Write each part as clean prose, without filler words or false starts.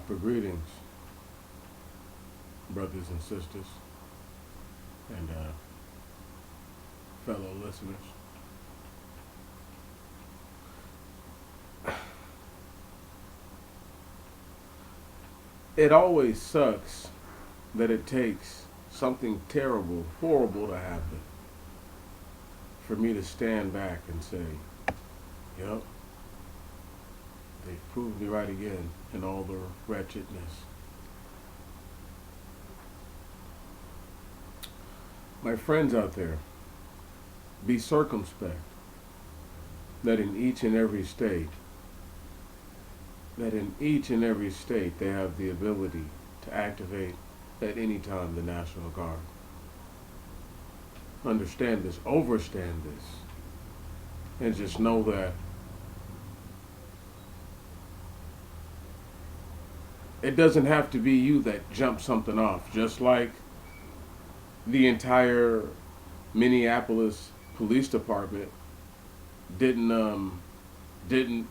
Proper greetings, brothers and sisters, and fellow listeners. It always sucks that it takes something terrible, horrible to happen for me to stand back and say, yep, they proved me right again in all their wretchedness. My friends out there, be circumspect that in each and every state, they have the ability to activate at any time the National Guard. Understand this, overstand this, and just know that it doesn't have to be you that jumps something off. Just like the entire Minneapolis Police Department didn't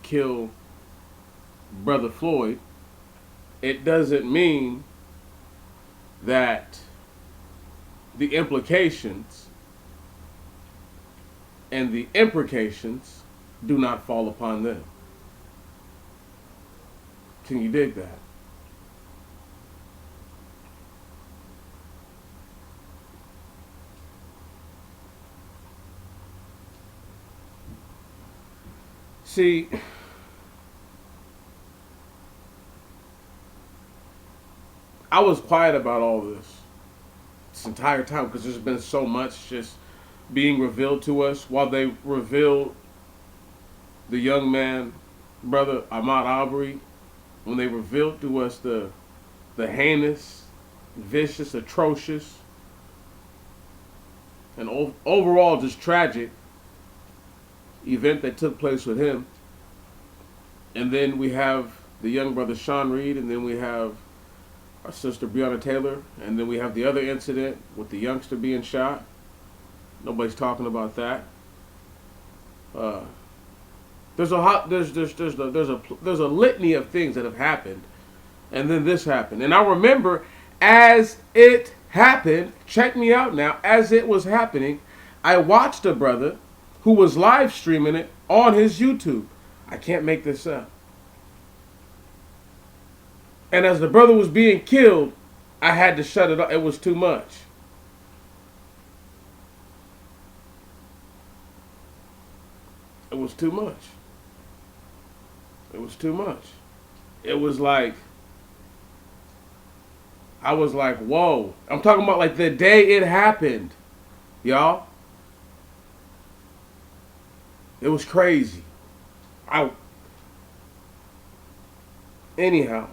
kill Brother Floyd, it doesn't mean that the implications and the imprecations do not fall upon them. Can you dig that? See, I was quiet about all this entire time because there's been so much just being revealed to us. While they revealed the young man, brother Ahmaud Arbery, when they revealed to us the heinous, vicious, atrocious, and overall just tragic event that took place with him. And then we have the young brother Sean Reed, and then we have our sister Breonna Taylor, and then we have the other incident with the youngster being shot. Nobody's talking about that. There's a litany of things that have happened, and then this happened. And I remember as it happened, check me out now, as it was happening, I watched a brother who was live streaming it on his YouTube. I can't make this up. And as the brother was being killed, I had to shut it off. It was too much. It was too much. It was too much. It was like, I was like, whoa. I'm talking about like the day it happened, y'all. It was crazy. Anyhow.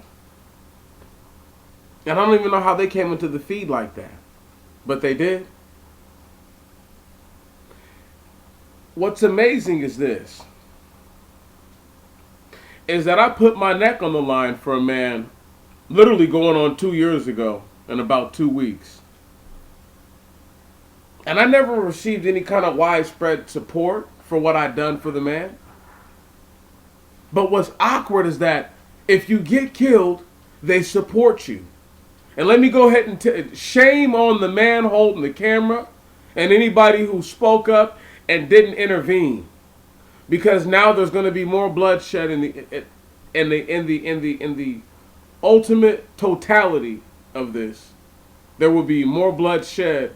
And I don't even know how they came into the feed like that. But they did. What's amazing is this. Is that I put my neck on the line for a man literally going on 2 years ago in about 2 weeks. And I never received any kind of widespread support for what I'd done for the man. But what's awkward is that if you get killed, they support you. And let me go ahead and shame on the man holding the camera and anybody who spoke up and didn't intervene, because now there's going to be more bloodshed in the ultimate totality of this. There will be more bloodshed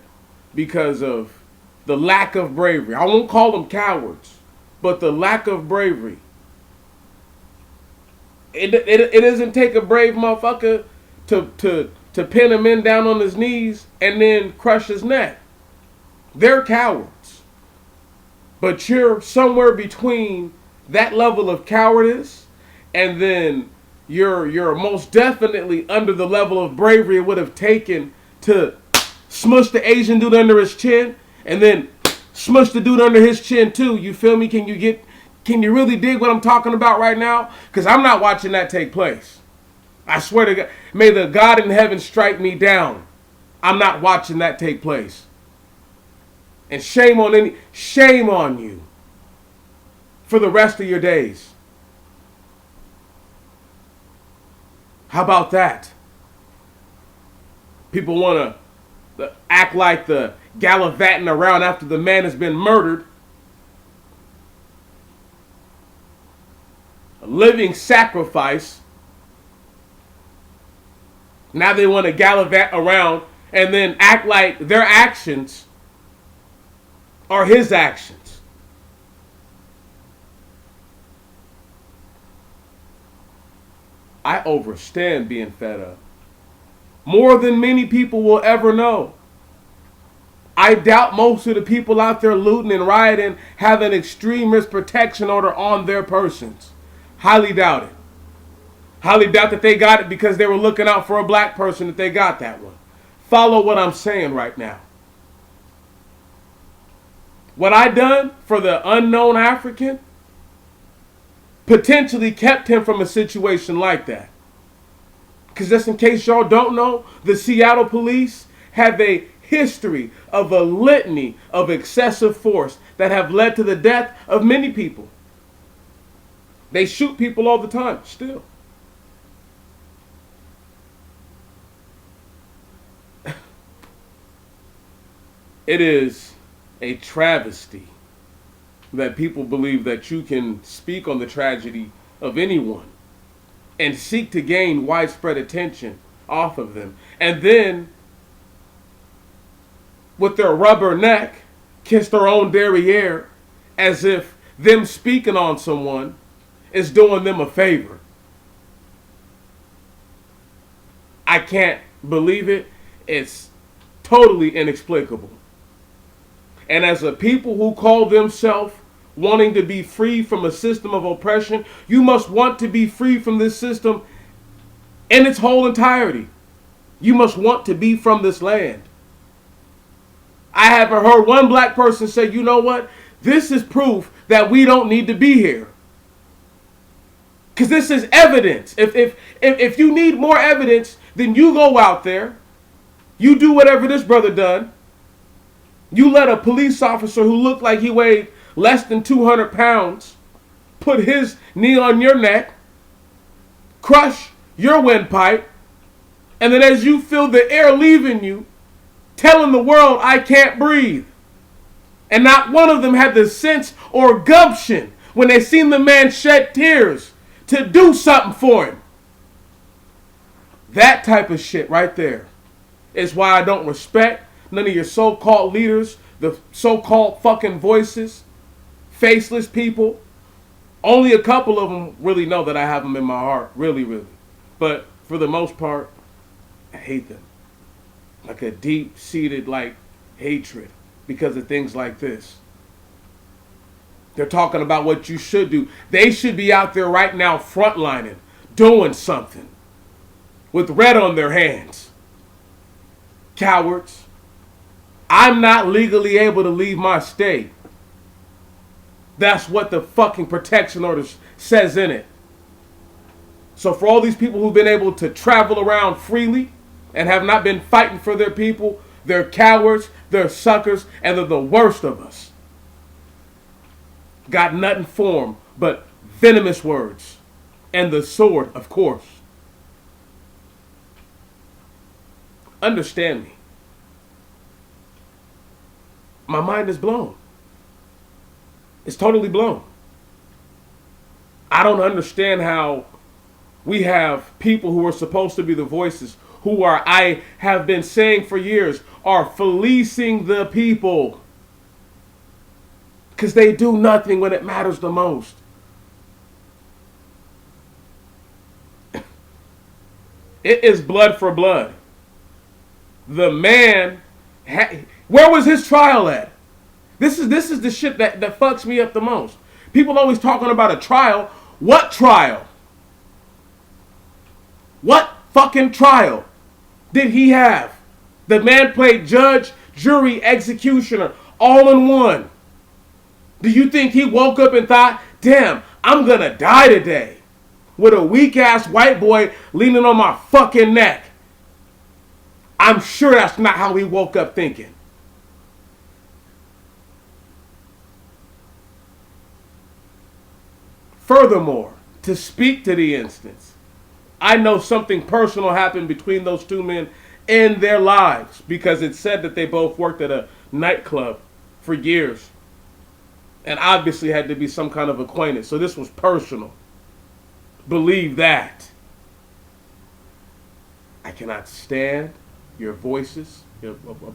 because of the lack of bravery. I won't call them cowards, but the lack of bravery. It doesn't take a brave motherfucker to pin a man down on his knees and then crush his neck. They're cowards. But you're somewhere between that level of cowardice and then you're most definitely under the level of bravery it would have taken to smush the Asian dude under his chin and then smush the dude under his chin too. You feel me? Can you really dig what I'm talking about right now? Because I'm not watching that take place. I swear to God, may the God in heaven strike me down. I'm not watching that take place. And shame on you for the rest of your days. How about that? People want to act like the gallivanting around after the man has been murdered. A living sacrifice. Now they want to gallivant around and then act like their actions are his actions. I overstand being fed up. More than many people will ever know. I doubt most of the people out there looting and rioting have an extreme risk protection order on their persons. Highly doubt it. Highly doubt that they got it because they were looking out for a black person that they got that one. Follow what I'm saying right now. What I done for the unknown African potentially kept him from a situation like that. Because just in case y'all don't know, the Seattle police have a history of a litany of excessive force that have led to the death of many people. They shoot people all the time, still. It is a travesty that people believe that you can speak on the tragedy of anyone and seek to gain widespread attention off of them. And then, with their rubber neck, kiss their own derriere as if them speaking on someone is doing them a favor. I can't believe it. It's totally inexplicable. And as a people who call themselves wanting to be free from a system of oppression, you must want to be free from this system in its whole entirety. You must want to be from this land. I haven't heard one black person say, you know what? This is proof that we don't need to be here. Because this is evidence. If you need more evidence, then you go out there. You do whatever this brother done. You let a police officer who looked like he weighed less than 200 pounds put his knee on your neck, crush your windpipe, and then as you feel the air leaving you, telling the world, I can't breathe. And not one of them had the sense or gumption when they seen the man shed tears to do something for him. That type of shit right there is why I don't respect none of your so-called leaders, the so-called fucking voices, faceless people. Only a couple of them really know that I have them in my heart. Really, really. But for the most part, I hate them. Like a deep-seated, hatred because of things like this. They're talking about what you should do. They should be out there right now frontlining, doing something with red on their hands. Cowards. I'm not legally able to leave my state. That's what the fucking protection order says in it. So for all these people who've been able to travel around freely and have not been fighting for their people, they're cowards, they're suckers, and they're the worst of us. Got nothing for them but venomous words. And the sword, of course. Understand me. My mind is blown. It's totally blown. I don't understand how we have people who are supposed to be the voices, who are, I have been saying for years, are fleecing the people. Because they do nothing when it matters the most. It is blood for blood. The man, where was his trial at? This is the shit that fucks me up the most. People always talking about a trial. What trial? What fucking trial did he have? The man played judge, jury, executioner, all in one. Do you think he woke up and thought, damn, I'm gonna die today with a weak ass white boy leaning on my fucking neck? I'm sure that's not how he woke up thinking. Furthermore, to speak to the instance, I know something personal happened between those two men in their lives because it said that they both worked at a nightclub for years. And obviously had to be some kind of acquaintance. So this was personal. Believe that. I cannot stand your voices.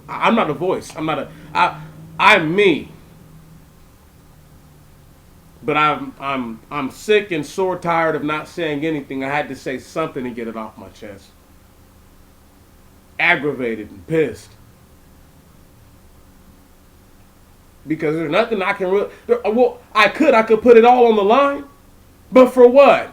I'm not a voice. I'm me. But I'm sick and sore tired of not saying anything. I had to say something to get it off my chest. Aggravated and pissed. Because there's nothing I can really... Well, I could put it all on the line. But for what?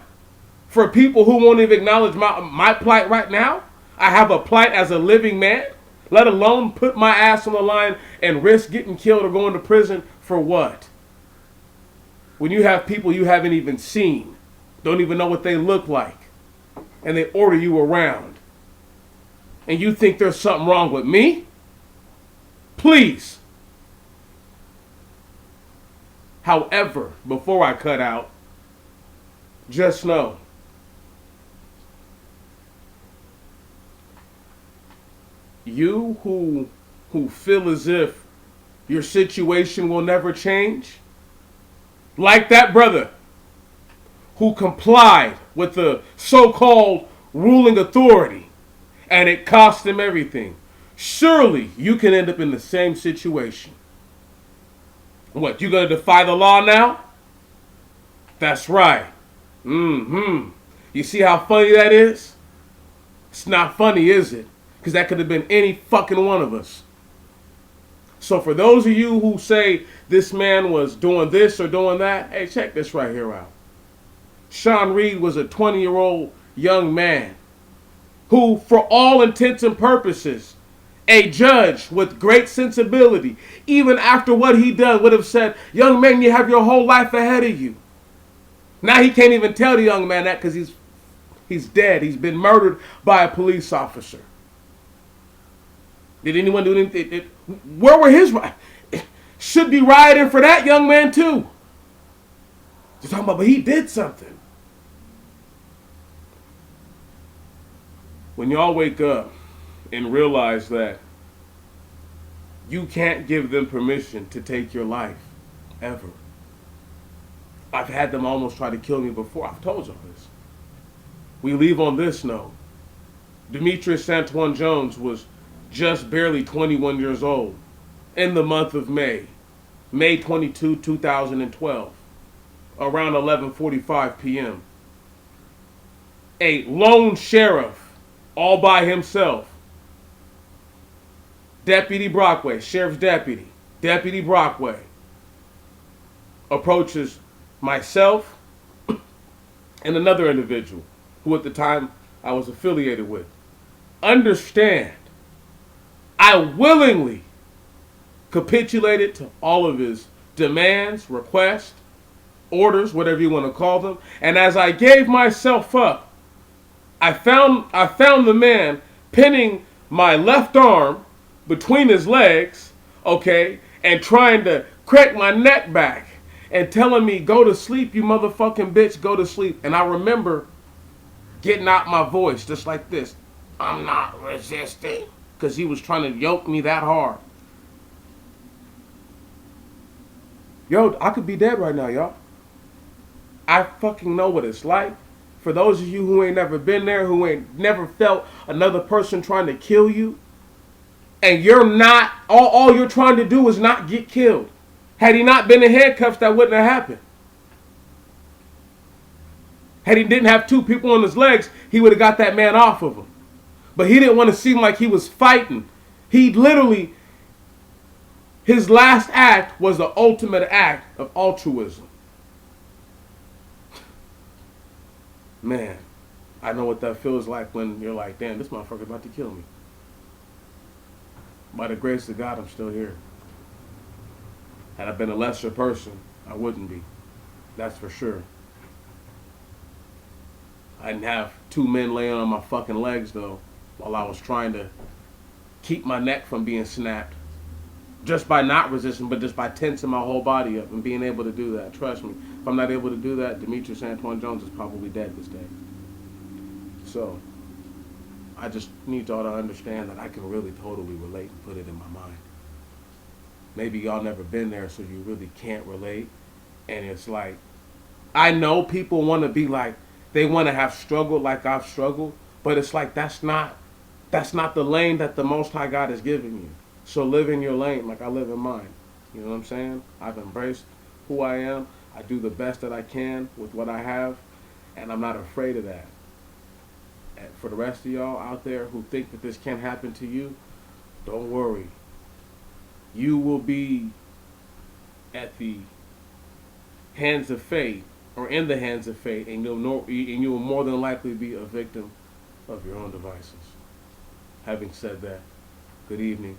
For people who won't even acknowledge my plight right now? I have a plight as a living man? Let alone put my ass on the line and risk getting killed or going to prison for what? When you have people you haven't even seen, don't even know what they look like, and they order you around, and you think there's something wrong with me? Please. However, before I cut out, just know, you who feel as if your situation will never change, like that brother who complied with the so-called ruling authority and it cost him everything, surely you can end up in the same situation. What, you gonna defy the law now? That's right. You see how funny that is? It's not funny, is it? Because that could have been any fucking one of us. So for those of you who say this man was doing this or doing that, hey, check this right here out. Sean Reed was a 20-year-old young man who, for all intents and purposes, a judge with great sensibility, even after what he done, would have said, young man, you have your whole life ahead of you. Now he can't even tell the young man that because he's dead. He's been murdered by a police officer. Did anyone do anything? Where were his rights? Should be rioting for that young man too. You're talking about, but he did something. When y'all wake up and realize that you can't give them permission to take your life, ever. I've had them almost try to kill me before. I've told y'all this. We leave on this note. Demetrius Antoine Jones was just barely 21 years old in the month of May 22, 2012, around 11:45 p.m. A lone sheriff, all by himself, Deputy Brockway, Sheriff's Deputy, Deputy Brockway, approaches myself and another individual who at the time I was affiliated with. Understand, I willingly capitulated to all of his demands, requests, orders, whatever you want to call them. And as I gave myself up, I found the man pinning my left arm between his legs, okay, and trying to crack my neck back and telling me, go to sleep, you motherfucking bitch, go to sleep. And I remember getting out my voice just like this. I'm not resisting. Because he was trying to yoke me that hard. Yo, I could be dead right now, y'all. I fucking know what it's like. For those of you who ain't never been there, who ain't never felt another person trying to kill you, and you're not, all you're trying to do is not get killed. Had he not been in handcuffs, that wouldn't have happened. Had he didn't have two people on his legs, he would have got that man off of him. But he didn't want to seem like he was fighting. He literally, his last act was the ultimate act of altruism. Man, I know what that feels like when you're like, damn, this motherfucker's about to kill me. By the grace of God, I'm still here. Had I been a lesser person, I wouldn't be. That's for sure. I didn't have two men laying on my fucking legs, though, while I was trying to keep my neck from being snapped. Just by not resisting, but just by tensing my whole body up and being able to do that. Trust me, if I'm not able to do that, Demetrius Antoine Jones is probably dead this day. So I just need y'all to understand that I can really totally relate and put it in my mind. Maybe y'all never been there, so you really can't relate. And it's like, I know people want to be like, they want to have struggled like I've struggled, but it's like that's not the lane that the Most High God has given you. So live in your lane like I live in mine. You know what I'm saying? I've embraced who I am. I do the best that I can with what I have, and I'm not afraid of that. And for the rest of y'all out there who think that this can't happen to you, don't worry. You will be at the hands of fate, or in the hands of fate, and you will more than likely be a victim of your own devices. Having said that, good evening,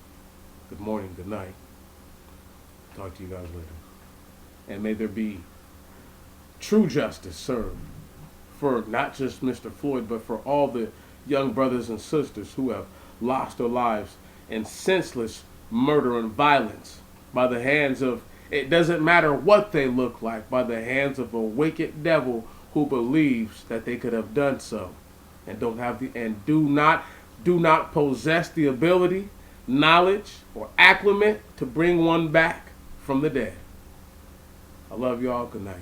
good morning, good night. Talk to you guys later. And may there be true justice served for not just Mr. Floyd, but for all the young brothers and sisters who have lost their lives in senseless murder and violence by the hands of, it doesn't matter what they look like, by the hands of a wicked devil who believes that they could have done so and don't have the, and do not possess the ability, knowledge, or acclimate to bring one back from the dead. I love y'all. Good night.